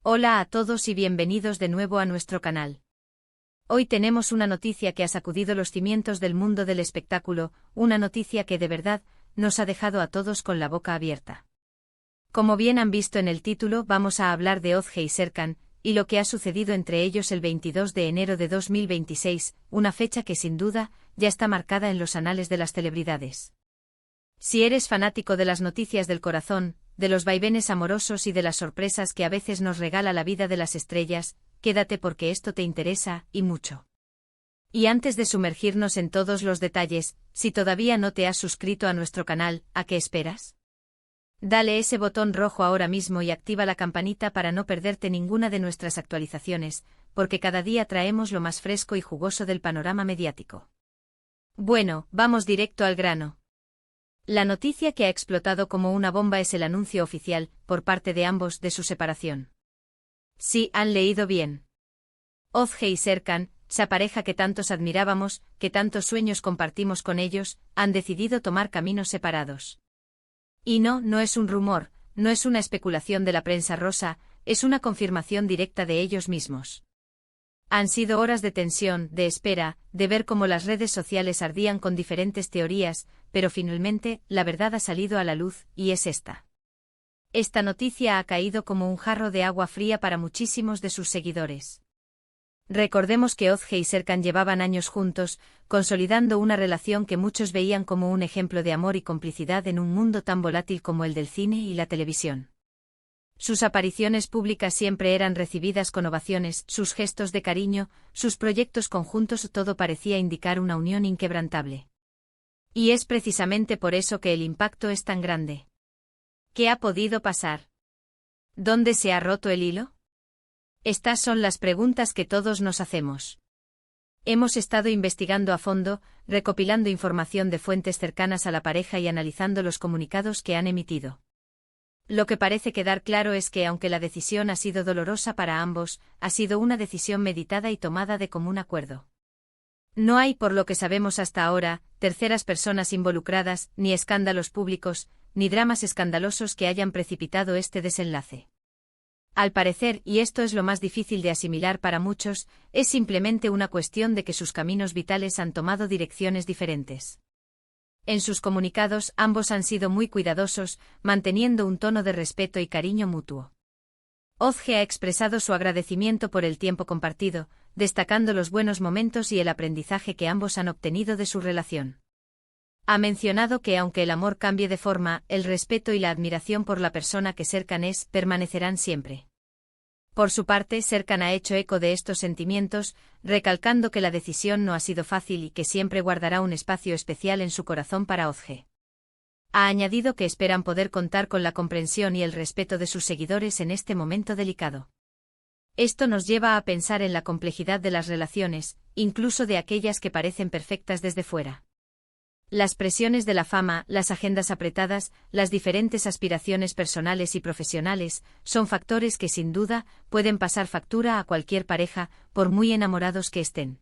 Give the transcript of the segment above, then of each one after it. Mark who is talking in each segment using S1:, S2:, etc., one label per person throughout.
S1: Hola a todos y bienvenidos de nuevo a nuestro canal. Hoy tenemos una noticia que ha sacudido los cimientos del mundo del espectáculo, una noticia que de verdad nos ha dejado a todos con la boca abierta. Como bien han visto en el título, vamos a hablar de Ozge y Serkan, y lo que ha sucedido entre ellos el 22 de enero de 2026, una fecha que sin duda ya está marcada en los anales de las celebridades. Si eres fanático de las noticias del corazón, de los vaivenes amorosos y de las sorpresas que a veces nos regala la vida de las estrellas, quédate porque esto te interesa, y mucho. Y antes de sumergirnos en todos los detalles, si todavía no te has suscrito a nuestro canal, ¿a qué esperas? Dale ese botón rojo ahora mismo y activa la campanita para no perderte ninguna de nuestras actualizaciones, porque cada día traemos lo más fresco y jugoso del panorama mediático. Bueno, vamos directo al grano. La noticia que ha explotado como una bomba es el anuncio oficial, por parte de ambos, de su separación. Sí, han leído bien. Ozge y Serkan, esa pareja que tantos admirábamos, que tantos sueños compartimos con ellos, han decidido tomar caminos separados. Y no es un rumor, no es una especulación de la prensa rosa, es una confirmación directa de ellos mismos. Han sido horas de tensión, de espera, de ver cómo las redes sociales ardían con diferentes teorías, pero finalmente, la verdad ha salido a la luz, y es esta. Esta noticia ha caído como un jarro de agua fría para muchísimos de sus seguidores. Recordemos que Ozge y Serkan llevaban años juntos, consolidando una relación que muchos veían como un ejemplo de amor y complicidad en un mundo tan volátil como el del cine y la televisión. Sus apariciones públicas siempre eran recibidas con ovaciones, sus gestos de cariño, sus proyectos conjuntos, todo parecía indicar una unión inquebrantable. Y es precisamente por eso que el impacto es tan grande. ¿Qué ha podido pasar? ¿Dónde se ha roto el hilo? Estas son las preguntas que todos nos hacemos. Hemos estado investigando a fondo, recopilando información de fuentes cercanas a la pareja y analizando los comunicados que han emitido. Lo que parece quedar claro es que aunque la decisión ha sido dolorosa para ambos, ha sido una decisión meditada y tomada de común acuerdo. No hay, por lo que sabemos hasta ahora, terceras personas involucradas, ni escándalos públicos, ni dramas escandalosos que hayan precipitado este desenlace. Al parecer, y esto es lo más difícil de asimilar para muchos, es simplemente una cuestión de que sus caminos vitales han tomado direcciones diferentes. En sus comunicados, ambos han sido muy cuidadosos, manteniendo un tono de respeto y cariño mutuo. Ozge ha expresado su agradecimiento por el tiempo compartido, destacando los buenos momentos y el aprendizaje que ambos han obtenido de su relación. Ha mencionado que aunque el amor cambie de forma, el respeto y la admiración por la persona que Serkan es, permanecerán siempre. Por su parte, Serkan ha hecho eco de estos sentimientos, recalcando que la decisión no ha sido fácil y que siempre guardará un espacio especial en su corazón para Ozge. Ha añadido que esperan poder contar con la comprensión y el respeto de sus seguidores en este momento delicado. Esto nos lleva a pensar en la complejidad de las relaciones, incluso de aquellas que parecen perfectas desde fuera. Las presiones de la fama, las agendas apretadas, las diferentes aspiraciones personales y profesionales, son factores que sin duda pueden pasar factura a cualquier pareja, por muy enamorados que estén.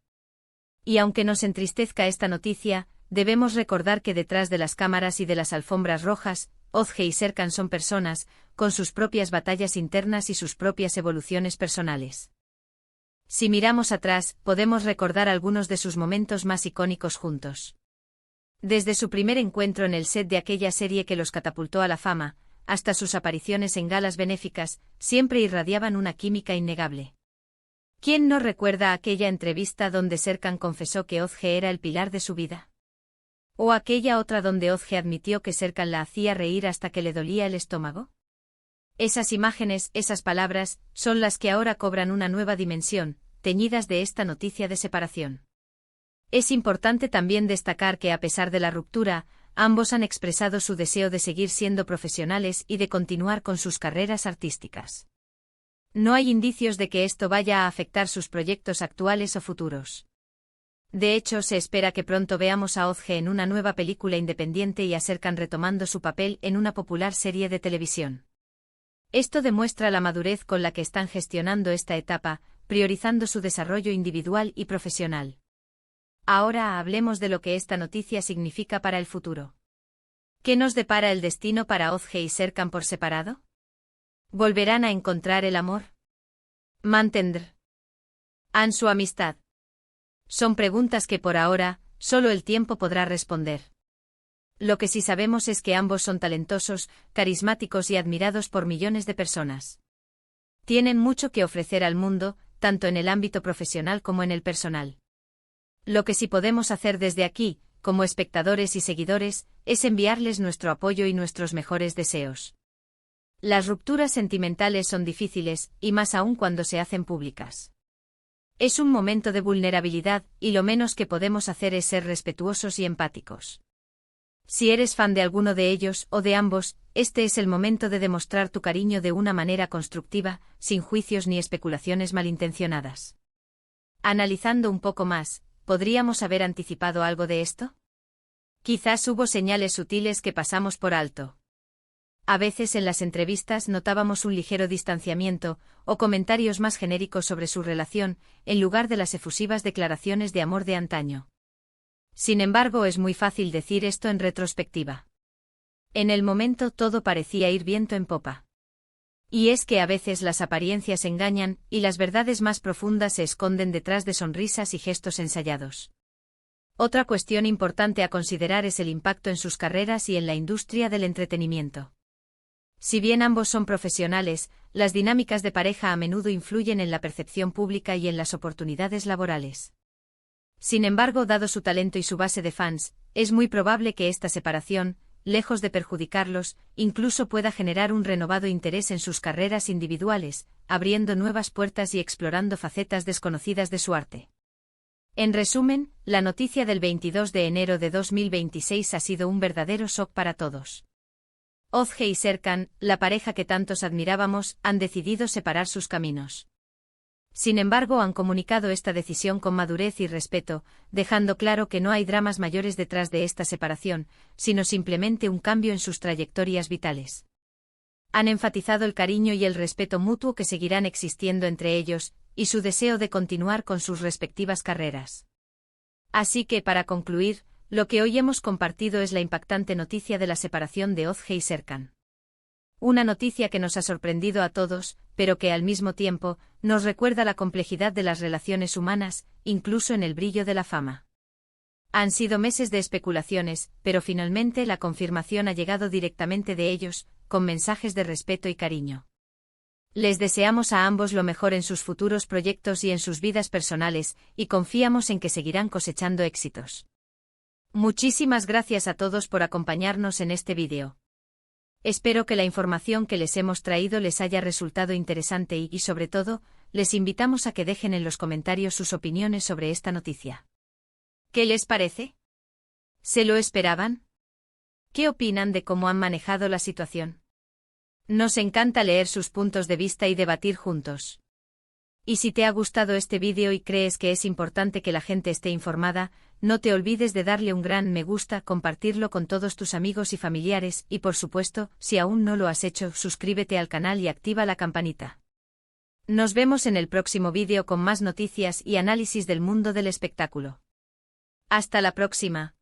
S1: Y aunque nos entristezca esta noticia, debemos recordar que detrás de las cámaras y de las alfombras rojas, Ozge y Serkan son personas, con sus propias batallas internas y sus propias evoluciones personales. Si miramos atrás, podemos recordar algunos de sus momentos más icónicos juntos. Desde su primer encuentro en el set de aquella serie que los catapultó a la fama, hasta sus apariciones en galas benéficas, siempre irradiaban una química innegable. ¿Quién no recuerda aquella entrevista donde Serkan confesó que Ozge era el pilar de su vida? ¿O aquella otra donde Ozge admitió que Serkan la hacía reír hasta que le dolía el estómago? Esas imágenes, esas palabras, son las que ahora cobran una nueva dimensión, teñidas de esta noticia de separación. Es importante también destacar que a pesar de la ruptura, ambos han expresado su deseo de seguir siendo profesionales y de continuar con sus carreras artísticas. No hay indicios de que esto vaya a afectar sus proyectos actuales o futuros. De hecho, se espera que pronto veamos a Ozge en una nueva película independiente y a Serkan retomando su papel en una popular serie de televisión. Esto demuestra la madurez con la que están gestionando esta etapa, priorizando su desarrollo individual y profesional. Ahora hablemos de lo que esta noticia significa para el futuro. ¿Qué nos depara el destino para Ozge y Serkan por separado? ¿Volverán a encontrar el amor? mantendrán su amistad? Son preguntas que por ahora, solo el tiempo podrá responder. Lo que sí sabemos es que ambos son talentosos, carismáticos y admirados por millones de personas. Tienen mucho que ofrecer al mundo, tanto en el ámbito profesional como en el personal. Lo que sí podemos hacer desde aquí, como espectadores y seguidores, es enviarles nuestro apoyo y nuestros mejores deseos. Las rupturas sentimentales son difíciles, y más aún cuando se hacen públicas. Es un momento de vulnerabilidad, y lo menos que podemos hacer es ser respetuosos y empáticos. Si eres fan de alguno de ellos o de ambos, este es el momento de demostrar tu cariño de una manera constructiva, sin juicios ni especulaciones malintencionadas. Analizando un poco más, ¿podríamos haber anticipado algo de esto? Quizás hubo señales sutiles que pasamos por alto. A veces en las entrevistas notábamos un ligero distanciamiento, o comentarios más genéricos sobre su relación, en lugar de las efusivas declaraciones de amor de antaño. Sin embargo, es muy fácil decir esto en retrospectiva. En el momento todo parecía ir viento en popa. Y es que a veces las apariencias engañan, y las verdades más profundas se esconden detrás de sonrisas y gestos ensayados. Otra cuestión importante a considerar es el impacto en sus carreras y en la industria del entretenimiento. Si bien ambos son profesionales, las dinámicas de pareja a menudo influyen en la percepción pública y en las oportunidades laborales. Sin embargo, dado su talento y su base de fans, es muy probable que esta separación, lejos de perjudicarlos, incluso pueda generar un renovado interés en sus carreras individuales, abriendo nuevas puertas y explorando facetas desconocidas de su arte. En resumen, la noticia del 22 de enero de 2026 ha sido un verdadero shock para todos. Özge y Serkan, la pareja que tantos admirábamos, han decidido separar sus caminos. Sin embargo, han comunicado esta decisión con madurez y respeto, dejando claro que no hay dramas mayores detrás de esta separación, sino simplemente un cambio en sus trayectorias vitales. Han enfatizado el cariño y el respeto mutuo que seguirán existiendo entre ellos, y su deseo de continuar con sus respectivas carreras. Así que, para concluir, lo que hoy hemos compartido es la impactante noticia de la separación de Özge y Serkan. Una noticia que nos ha sorprendido a todos, pero que al mismo tiempo, nos recuerda la complejidad de las relaciones humanas, incluso en el brillo de la fama. Han sido meses de especulaciones, pero finalmente la confirmación ha llegado directamente de ellos, con mensajes de respeto y cariño. Les deseamos a ambos lo mejor en sus futuros proyectos y en sus vidas personales, y confiamos en que seguirán cosechando éxitos. Muchísimas gracias a todos por acompañarnos en este vídeo. Espero que la información que les hemos traído les haya resultado interesante y, sobre todo, les invitamos a que dejen en los comentarios sus opiniones sobre esta noticia. ¿Qué les parece? ¿Se lo esperaban? ¿Qué opinan de cómo han manejado la situación? Nos encanta leer sus puntos de vista y debatir juntos. Y si te ha gustado este vídeo y crees que es importante que la gente esté informada, no te olvides de darle un gran me gusta, compartirlo con todos tus amigos y familiares, y por supuesto, si aún no lo has hecho, suscríbete al canal y activa la campanita. Nos vemos en el próximo vídeo con más noticias y análisis del mundo del espectáculo. Hasta la próxima.